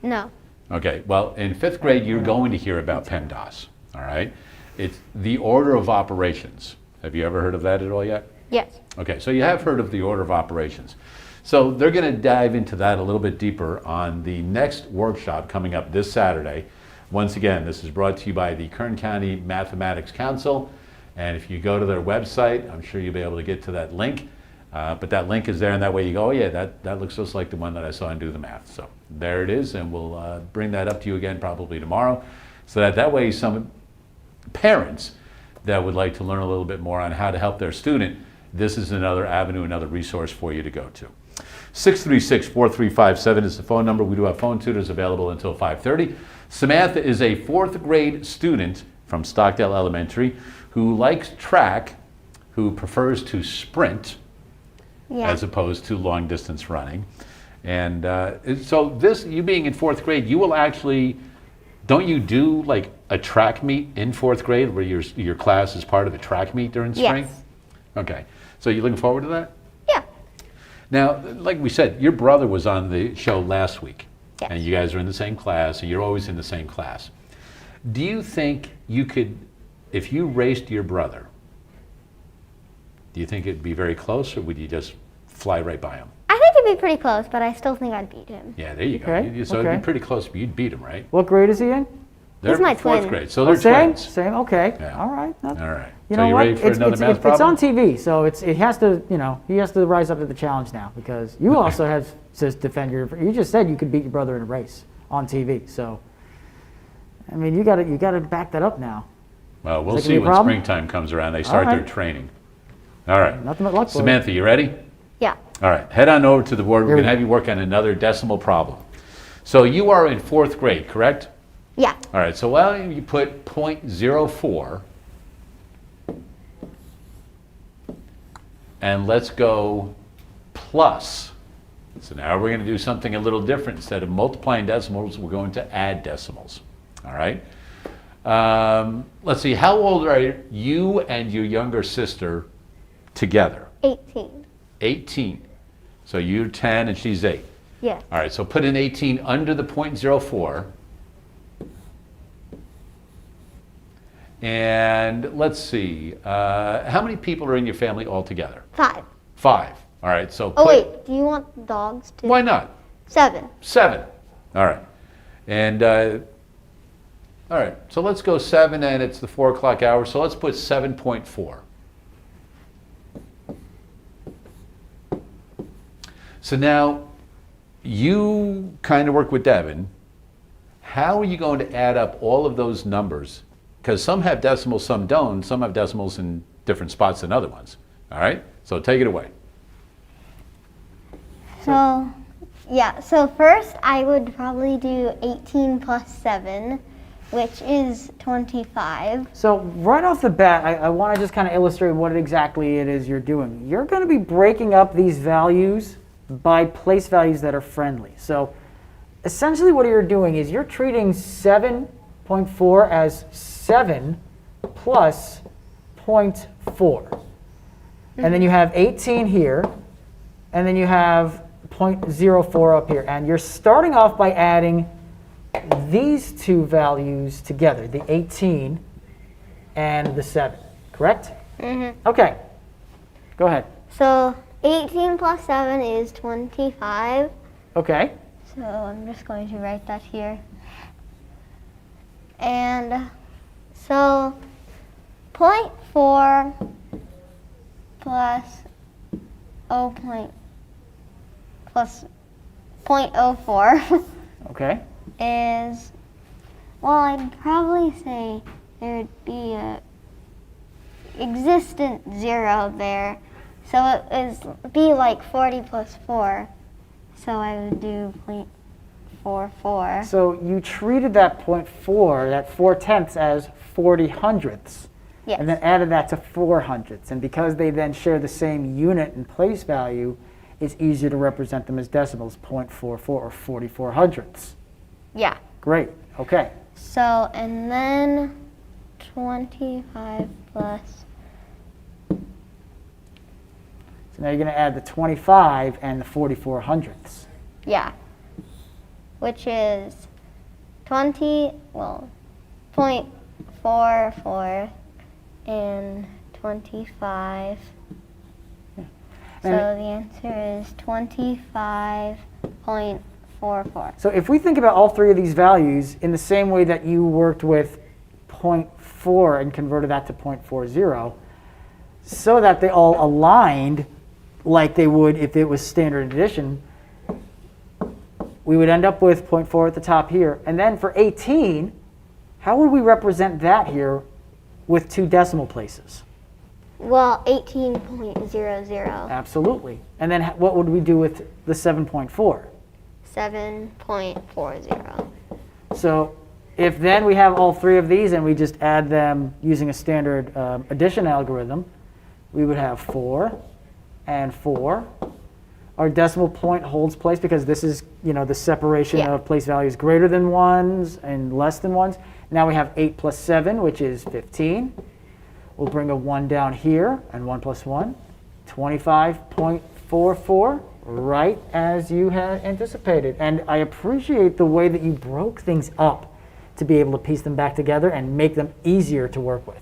No. Okay, well, in 5th grade, you're going to hear about PEMDAS, all right? It's the order of operations. Have you ever heard of that at all yet? Yes. Okay, so you have heard of the order of operations. So they're going to dive into that a little bit deeper on the next workshop coming up this Saturday. Once again, this is brought to you by the Kern County Mathematics Council. And if you go to their website, I'm sure you'll be able to get to that link. But that link is there, and that way you go, oh yeah, that looks just like the one that I saw in Do the Math. So there it is, and we'll bring that up to you again probably tomorrow. So that way some parents that would like to learn a little bit more on how to help their student, this is another avenue, another resource for you to go to. 636-4357 is the phone number. We do have phone tutors available until 5:30. Samantha is a 4th grade student from Stockdale Elementary who likes track, who prefers to sprint Yeah. as opposed to long distance running. And so this, you being in 4th grade, you will actually, don't you do like a track meet in 4th grade where your class is part of a track meet during spring? Yes. Okay, so you looking forward to that? Yeah. Now, like we said, your brother was on the show last week. Yes. And you guys are in the same class, and you're always in the same class. Do you think you could, if you raced your brother, do you think it'd be very close, or would you just fly right by him? I think it'd be pretty close, but I still think I'd beat him. Yeah, there you go. Okay, So it'd okay. be pretty close, but you'd beat him, right? What grade is he in? They're my 4th twin. grade, so they're Same? twins. Same, okay. Yeah. All right. All right. You So know you what? ready for another math It's problem? on TV, so it has to, he has to rise up to the challenge now, because you also have to defend you just said you could beat your brother in a race on TV, so, I mean, you gotta back that up now. Well, we'll Is that see gonna be a when problem? springtime comes around. They start All their right. training. All right. Nothing but luck for you. Samantha, you ready? Yeah. All right, head on over to the board. We're Here we going to have you work on another decimal problem. So you are in 4th grade, correct? Yeah. All right, so you put 0.04, and let's go plus. So now we're going to do something a little different. Instead of multiplying decimals, we're going to add decimals. All right? Let's see, how old are you and your younger sister together? 18. 18. So you're 10 and she's 8. Yes. All right, so put an 18 under the 0.04. And let's see, how many people are in your family altogether? 5. 5. All right, so Oh, put, wait. Do you want dogs too? why not? 7. 7. All right. And, all right, so let's go 7, and it's the 4 o'clock hour, so let's put 7.4. So now, you kind of work with Devin. How are you going to add up all of those numbers? Because some have decimals, some don't. Some have decimals in different spots than other ones. All right? So take it away. So, yeah. So first I would probably do 18 plus 7, which is 25. So right off the bat, I want to just kind of illustrate what exactly it is you're doing. You're going to be breaking up these values by place values that are friendly. So essentially what you're doing is you're treating 7.4 as 7 plus 0.4. And then you have 18 here, and then you have 0.04 up here. And you're starting off by adding these two values together, the 18 and the 7, correct? Mm-hmm. Okay, go ahead. So 18 plus 7 is 25. Okay, So I'm just going to write that here. And so 0.4 plus 0.04 okay. is, well, I'd probably say there would be a existent 0 there. So it would be like 40 plus 4. So I would do 0.44. So you treated that 0.4, that 4/10ths, as 40 hundredths. Yes. And then added that to 4 hundredths. And because they then share the same unit and place value, it's easier to represent them as decimals, 0.44 or 44 hundredths. Yeah. Great, okay. So, and then 25 plus, So now you're going to add the 25 and the 44 hundredths. Yeah. Which is 0.44 and 25. So the answer is 25.44. So if we think about all three of these values in the same way that you worked with 0.4 and converted that to 0.40, so that they all aligned like they would if it was standard addition, we would end up with 0.4 at the top here. And then for 18, how would we represent that here with 2 decimal places? Well, 18.00. Absolutely. And then what would we do with the 7.4? 7.40. So if then we have all three of these and we just add them using a standard addition algorithm, we would have 4 and 4. Our decimal point holds place because this is, the separation of place values greater than 1s and less than 1s. Now we have 8 plus 7, which is 15. We'll bring a 1 down here, and 1 plus 1, 25.44, right as you had anticipated. And I appreciate the way that you broke things up to be able to piece them back together and make them easier to work with.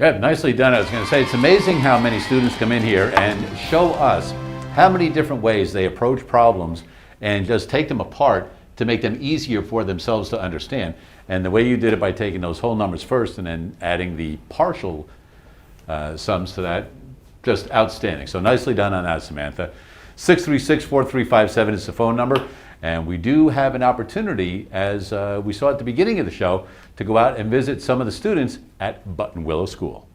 Yeah, nicely done. I was going to say, it's amazing how many students come in here and show us how many different ways they approach problems and just take them apart to make them easier for themselves to understand. And the way you did it by taking those whole numbers first and then adding the partial sums to that, just outstanding. So nicely done on that, Samantha. 636-4357 is the phone number. And we do have an opportunity, as we saw at the beginning of the show, to go out and visit some of the students at Button Willow School.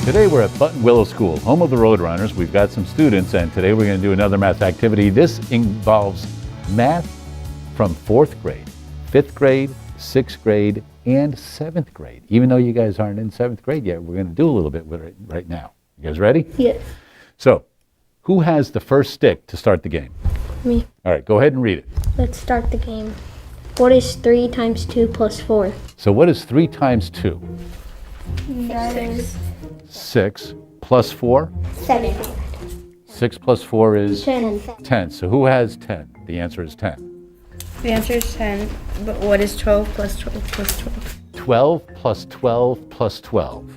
Today we're at Button Willow School, home of the Roadrunners. We've got some students, and today we're going to do another math activity. This involves math from 4th grade, 5th grade, 6th grade, and 7th grade. Even though you guys aren't in 7th grade yet, we're going to do a little bit with it right now. You guys ready? Yes. So, who has the first stick to start the game? Me. All right, go ahead and read it. Let's start the game. What is 3 times 2 plus 4? So what is 3 times 2? 6. 6 plus 4? 7. 6 plus 4 is 10. 10. So who has 10? The answer is 10. The answer is 10, but what is 12 plus 12 plus 12? 12 plus 12 plus 12.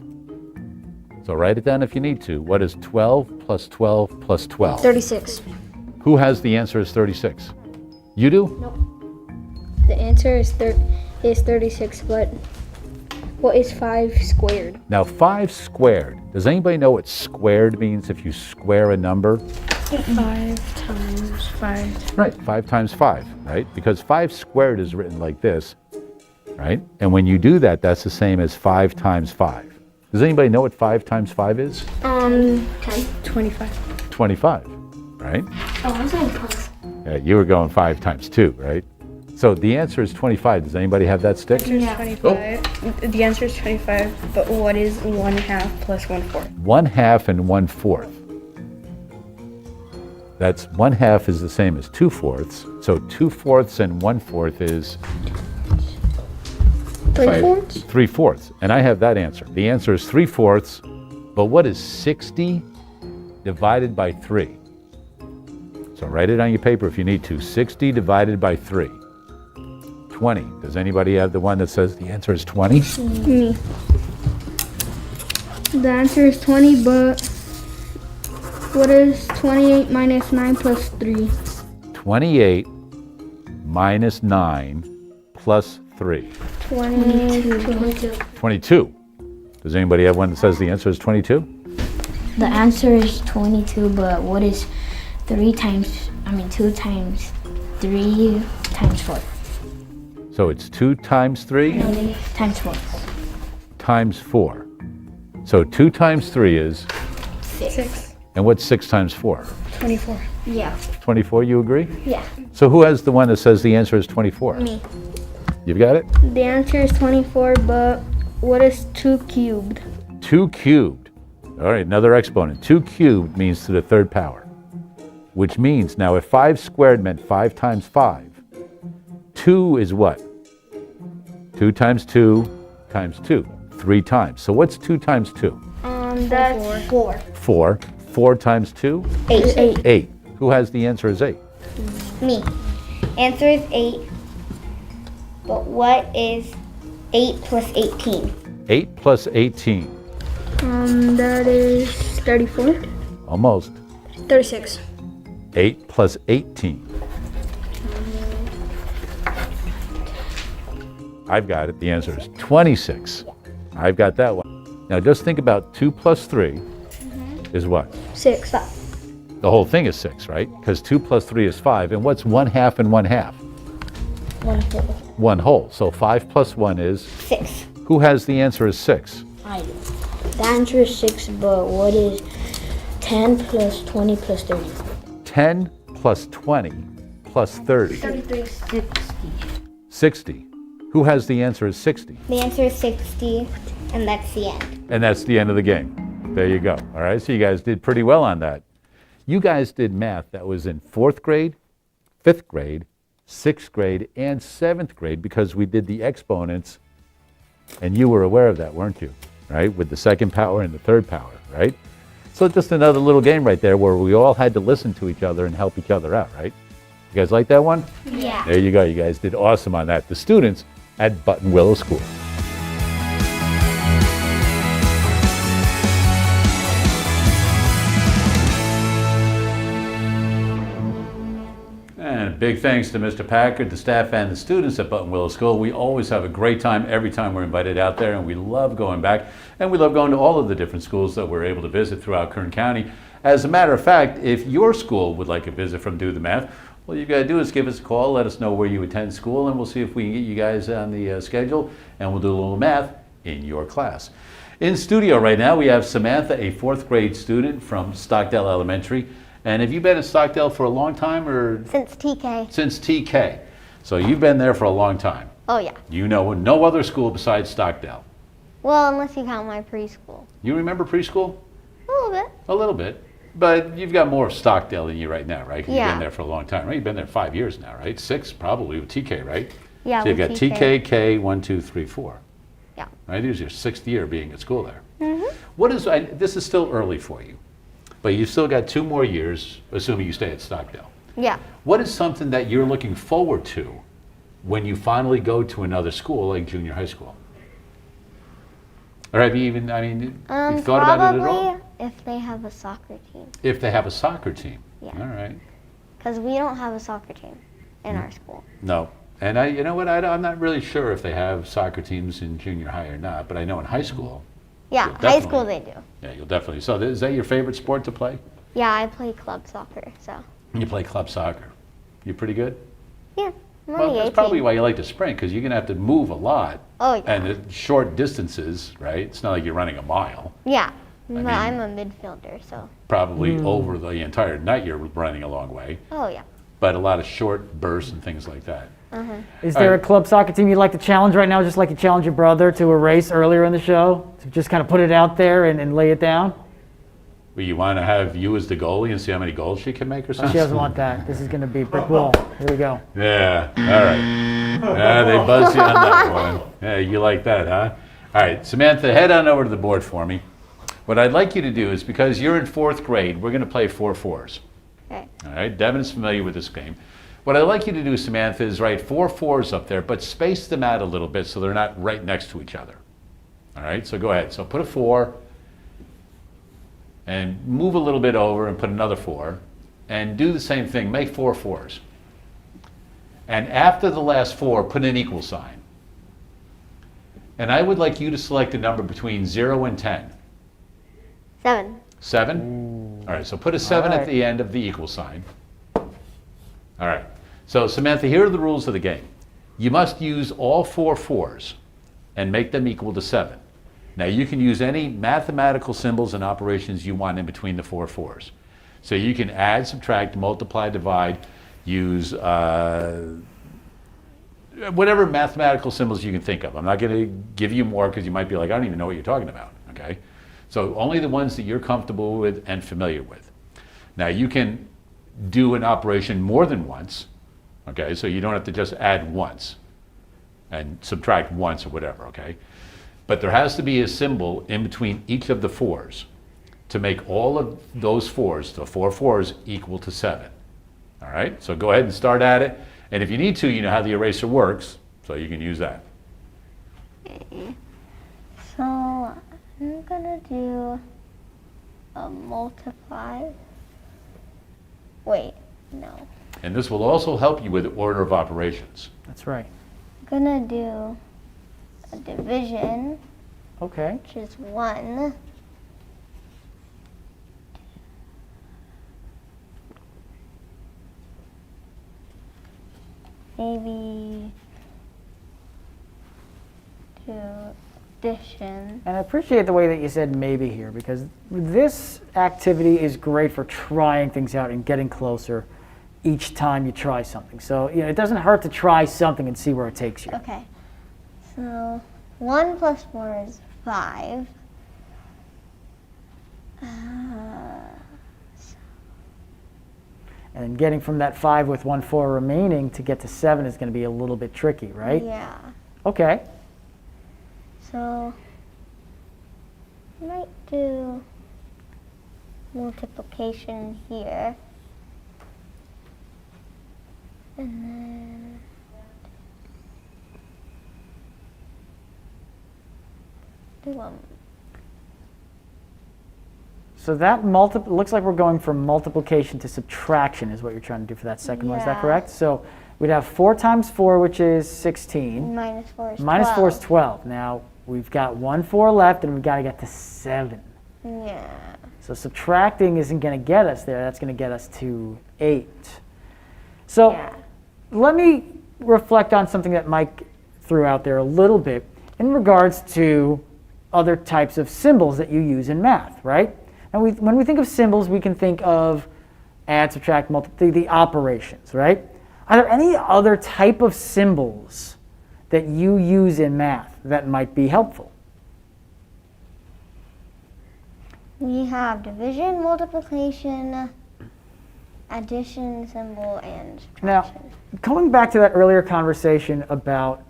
So write it down if you need to. What is 12 plus 12 plus 12? 36. Who has the answer is 36? You do? Nope. The answer is 36, but what is 5 squared? Now 5 squared. Does anybody know what squared means if you square a number? 5 times 5. Right, 5 times 5, right? Because 5 squared is written like this, right? And when you do that, that's the same as 5 times 5. Does anybody know what 5 times 5 is? 10. 25. 25, right? Oh, I'm saying plus. Yeah, you were going 5 times 2, right? So the answer is 25. Does anybody have that stick? Yeah. 25. The answer is 25, but what is 1/2 plus 1/4? 1/2 and 1/4. That's 1/2 is the same as 2/4. So 2/4 and 1/4 is 3/4? 3/4. And I have that answer. The answer is 3/4. But what is 60 divided by 3? So write it on your paper if you need to. 60 divided by 3. 20. Does anybody have the one that says the answer is 20? Me. The answer is 20, but what is 28 minus 9 plus 3? 28 minus 9 plus 3. 22. 22. Does anybody have one that says the answer is 22? The answer is 22, but what is 2 times 3 times 4? So it's 2 times 3 Times 4. times 4. So 2 times 3 is, 6. and what's 6 times 4? 24. Yeah. 24, you agree? Yeah. So who has the one that says the answer is 24? Me. You've got it? The answer is 24, but what is 2 cubed? 2 cubed. All right, another exponent. 2 cubed means to the third power, which means now if 5 squared meant 5 times 5, 2 is what? 2 times 2 times 2, 3 times. So what's 2 times 2? That's 4. 4. 4 times 2? 8. 8. Who has the answer as 8? Me. Answer is 8. But what is 8 plus 18? 8 plus 18. That is 34. Almost. 36. 8 plus 18. I've got it. The answer is 26. I've got that one. Now just think about 2 plus 3 is what? 6. The whole thing is 6, right? Because 2 plus 3 is 5. And what's 1/2 and 1/2? 1 whole. 1 whole. So 5 plus 1 is? 6. Who has the answer as 6? I do. The answer is 6, but what is 10 plus 20 plus 30? 10 plus 20 plus 30. 33. 60. Who has the answer as 60? The answer is 60, and that's the end. And that's the end of the game. There you go. All right, so you guys did pretty well on that. You guys did math that was in 4th grade, 5th grade, 6th grade, and 7th grade because we did the exponents, and you were aware of that, weren't you? Right, with the second power and the third power, right? So just another little game right there where we all had to listen to each other and help each other out, right? You guys like that one? Yeah. There you go. You guys did awesome on that. The students at Button Willow School. And big thanks to Mr. Packard, the staff, and the students at Button Willow School. We always have a great time every time we're invited out there, and we love going back. And we love going to all of the different schools that we're able to visit throughout Kern County. As a matter of fact, if your school would like a visit from Do the Math, all you got to do is give us a call, let us know where you attend school, and we'll see if we can get you guys on the schedule, and we'll do a little math in your class. In studio right now, we have Samantha, a 4th grade student from Stockdale Elementary. And have you been at Stockdale for a long time, or? Since TK. Since TK. So you've been there for a long time. Oh, yeah. You know no other school besides Stockdale. Well, unless you count my preschool. You remember preschool? A little bit. A little bit. But you've got more of Stockdale than you right now, right? 'Cause Yeah. You've been there for a long time, right? You've been there 5 years now, right? 6 probably with TK, right? Yeah, So you've with got TK. TK, K, 1, 2, 3, 4. Yeah. Right? This is your 6th year being at school there. What is, this is still early for you, but you've still got 2 more years, assuming you stay at Stockdale. Yeah. What is something that you're looking forward to when you finally go to another school like junior high school? Or have you even, you've thought about it at all? Probably if they have a soccer team. If they have a soccer team. Yeah. All right. Because we don't have a soccer team in our school. No. And you know what, I'm not really sure if they have soccer teams in junior high or not, but I know in high school. Yeah, You'll high definitely- school they do. Yeah, you'll definitely. So is that your favorite sport to play? Yeah, I play club soccer, so. You play club soccer. You pretty good? Yeah, I'm on Well, the that's 18. probably why you like to sprint, because you're going to have to move a lot. Oh, yeah. And at short distances, right? It's not like you're running a mile. Yeah, but mean- I'm a midfielder, so. Probably over the entire night you're running a long way, Oh, yeah. but a lot of short bursts and things like that. Is there a club soccer team you'd like to challenge right now, just like you challenged your brother to a race earlier in the show? To just kind of put it out there and lay it down? Well, you want to have you as the goalie and see how many goals she can make or something? She doesn't want that. This is going to be a brick wall. Here we go. Yeah, all right. Yeah, they buzz you on that one. Yeah, you like that, huh? All right, Samantha, head on over to the board for me. What I'd like you to do is, because you're in 4th grade, we're going to play 4-4s. Okay. All right, Devin is familiar with this game. What I'd like you to do, Samantha, is write 4 4s up there, but space them out a little bit so they're not right next to each other. All right, so go ahead. So put a 4 and move a little bit over and put another 4 and do the same thing. Make 4 4s. And after the last 4, put an equal sign. And I would like you to select a number between 0 and 10. 7. 7? All right, so put a 7 All at right. the end of the equal sign. All right, so Samantha, here are the rules of the game. You must use all 4 4s and make them equal to 7. Now you can use any mathematical symbols and operations you want in between the 4 4s. So you can add, subtract, multiply, divide, use whatever mathematical symbols you can think of. I'm not going to give you more because you might be like, I don't even know what you're talking about, okay? So only the ones that you're comfortable with and familiar with. Now you can do an operation more than once, okay? So you don't have to just add once and subtract once or whatever, okay? But there has to be a symbol in between each of the 4s to make all of those 4s, the 4 4s, equal to 7. All right, so go ahead and start at it. And if you need to, you know how the eraser works, so you can use that. Okay. So I'm gonna do a multiply. Wait, no. And this will also help you with order of operations. That's right. I'm gonna do a division, Okay. which is 1. Maybe do addition. And I appreciate the way that you said maybe here, because this activity is great for trying things out and getting closer each time you try something. So it doesn't hurt to try something and see where it takes you. Okay. So 1 plus 4 is 5. And getting from that 5 with 1 4 remaining to get to 7 is going to be a little bit tricky, right? Yeah. Okay. So I might do multiplication here. And then do So that looks like we're going from multiplication to subtraction is what you're trying to do for that second one. Is that Yeah. correct? So we'd have 4 times 4, which is 16. minus 4 is Minus 4 is 12. 12. Now we've got 1 4 left, and we've got to get to 7. Yeah. So subtracting isn't going to get us there. That's going to get us to 8. So Yeah. let me reflect on something that Mike threw out there a little bit in regards to other types of symbols that you use in math, right? And when we think of symbols, we can think of add, subtract, multiply, the operations, right? Are there any other type of symbols that you use in math that might be helpful? We have division, multiplication, addition symbol, and Now, subtraction. going back to that earlier conversation about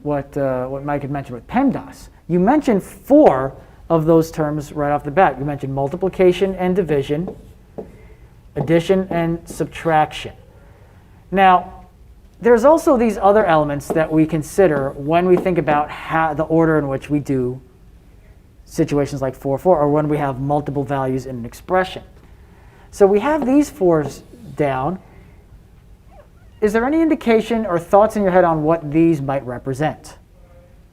what Mike had mentioned with PEMDAS, you mentioned 4 of those terms right off the bat. You mentioned multiplication and division, addition and subtraction. Now, there's also these other elements that we consider when we think about the order in which we do situations like 4, 4, or when we have multiple values in an expression. So we have these 4s down. Is there any indication or thoughts in your head on what these might represent?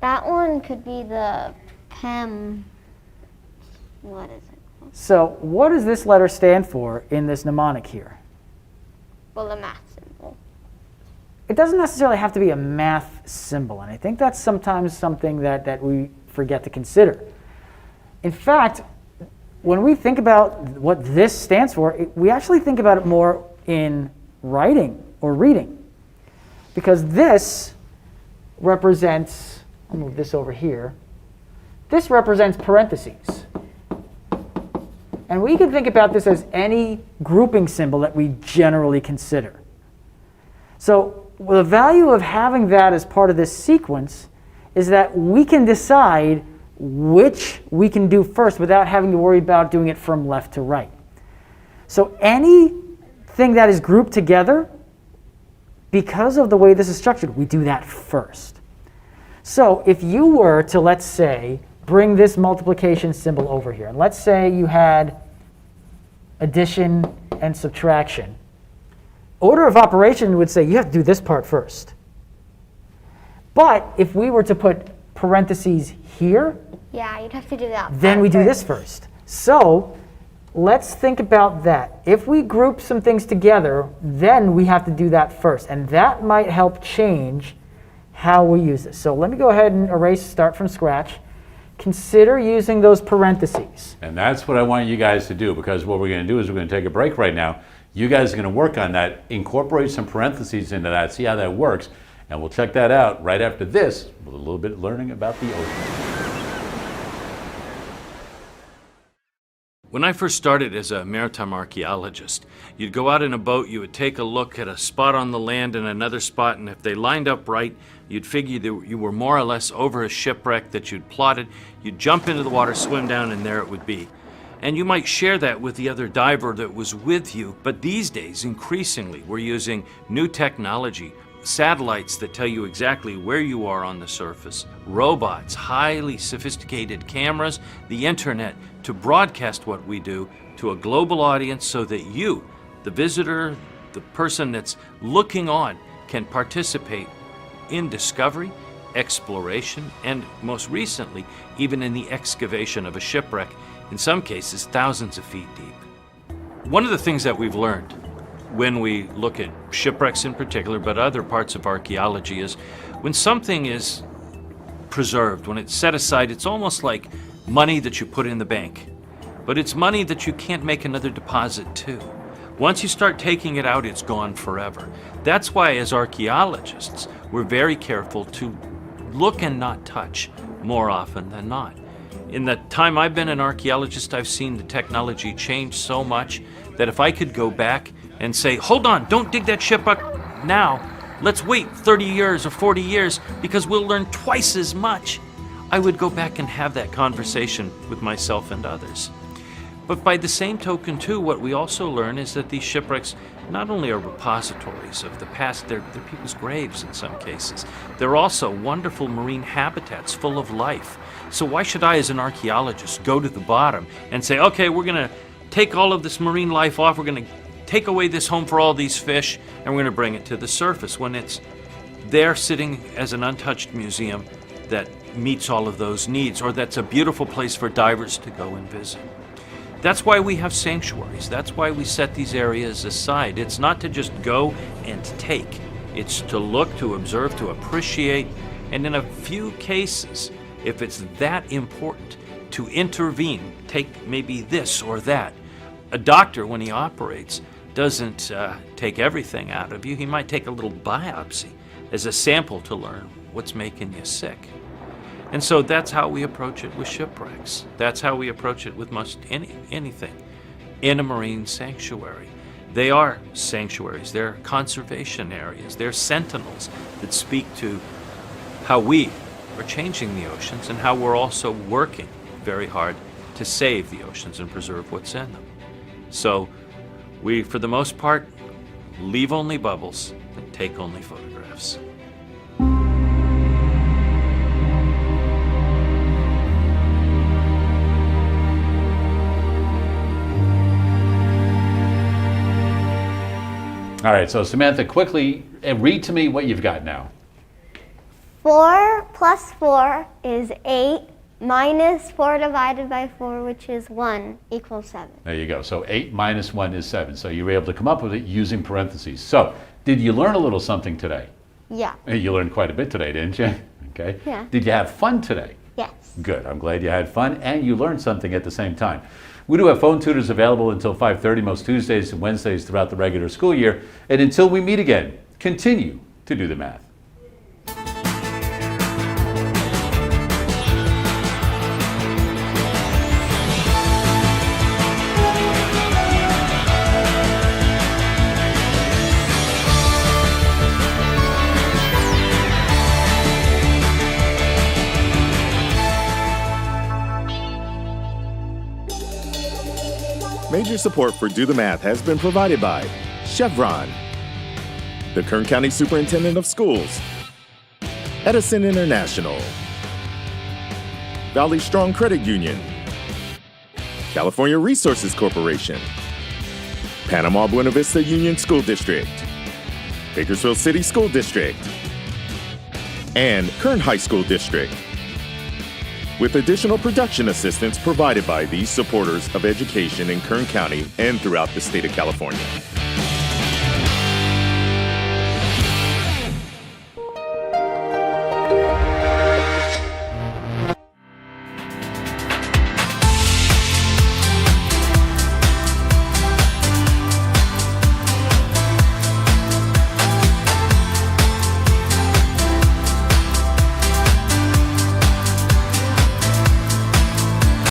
That one could be the PEM. What is it called? So what does this letter stand for in this mnemonic here? Well, a math symbol. It doesn't necessarily have to be a math symbol, and I think that's sometimes something that we forget to consider. In fact, when we think about what this stands for, we actually think about it more in writing or reading. Because this represents, I'll move this over here, this represents parentheses. And we can think about this as any grouping symbol that we generally consider. So the value of having that as part of this sequence is that we can decide which we can do first without having to worry about doing it from left to right. So anything that is grouped together, because of the way this is structured, we do that first. So if you were to, let's say, bring this multiplication symbol over here, and let's say you had addition and subtraction, order of operation would say you have to do this part first. But if we were to put parentheses here, Yeah, you'd have to do that. then part we do first. this first. So let's think about that. If we group some things together, then we have to do that first. And that might help change how we use this. So let me go ahead and erase, start from scratch. consider using those parentheses. And that's what I want you guys to do, because what we're going to do is we're going to take a break right now. You guys are going to work on that, incorporate some parentheses into that, see how that works, and we'll check that out right after this with a little bit learning about the ocean. When I first started as a maritime archaeologist, you'd go out in a boat, you would take a look at a spot on the land and another spot, and if they lined up right, you'd figure that you were more or less over a shipwreck that you'd plotted. You'd jump into the water, swim down, and there it would be. And you might share that with the other diver that was with you, but these days, increasingly, we're using new technology, satellites that tell you exactly where you are on the surface, robots, highly sophisticated cameras, the internet, to broadcast what we do to a global audience so that you, the visitor, the person that's looking on, can participate in discovery, exploration, and most recently, even in the excavation of a shipwreck, in some cases thousands of feet deep. One of the things that we've learned when we look at shipwrecks in particular, but other parts of archaeology, is when something is preserved, when it's set aside, it's almost like money that you put in the bank. But it's money that you can't make another deposit to. Once you start taking it out, it's gone forever. That's why, as archaeologists, we're very careful to look and not touch more often than not. In the time I've been an archaeologist, I've seen the technology change so much that if I could go back and say, hold on, don't dig that ship up now. Let's wait 30 years or 40 years because we'll learn twice as much. I would go back and have that conversation with myself and others. But by the same token, too, what we also learn is that these shipwrecks not only are repositories of the past, they're people's graves in some cases. They're also wonderful marine habitats full of life. So why should I, as an archaeologist, go to the bottom and say, okay, we're going to take all of this marine life off, we're going to take away this home for all these fish, and we're going to bring it to the surface when it's there sitting as an untouched museum that meets all of those needs, or that's a beautiful place for divers to go and visit. That's why we have sanctuaries. That's why we set these areas aside. It's not to just go and take. It's to look, to observe, to appreciate, and in a few cases, if it's that important, to intervene, take maybe this or that. A doctor, when he operates, doesn't take everything out of you. He might take a little biopsy as a sample to learn what's making you sick. And so that's how we approach it with shipwrecks. That's how we approach it with most anything in a marine sanctuary. They are sanctuaries. They're conservation areas. They're sentinels that speak to how we are changing the oceans and how we're also working very hard to save the oceans and preserve what's in them. So we, for the most part, leave only bubbles and take only photographs. All right, so Samantha, quickly read to me what you've got now. 4 plus 4 is 8, minus 4 divided by 4, which is 1, equals 7. There you go. So 8 minus 1 is 7. So you were able to come up with it using parentheses. So did you learn a little something today? Yeah. You learned quite a bit today, didn't you? Okay. Yeah. Did you have fun today? Yes. Good. I'm glad you had fun and you learned something at the same time. We do have phone tutors available until 5:30 most Tuesdays and Wednesdays throughout the regular school year. And until we meet again, continue to do the math. Major support for Do the Math has been provided by Chevron, the Kern County Superintendent of Schools, Edison International, Valley Strong Credit Union, California Resources Corporation, Panama Buena Vista Union School District, Bakersfield City School District, and Kern High School District, with additional production assistance provided by these supporters of education in Kern County and throughout the state of California.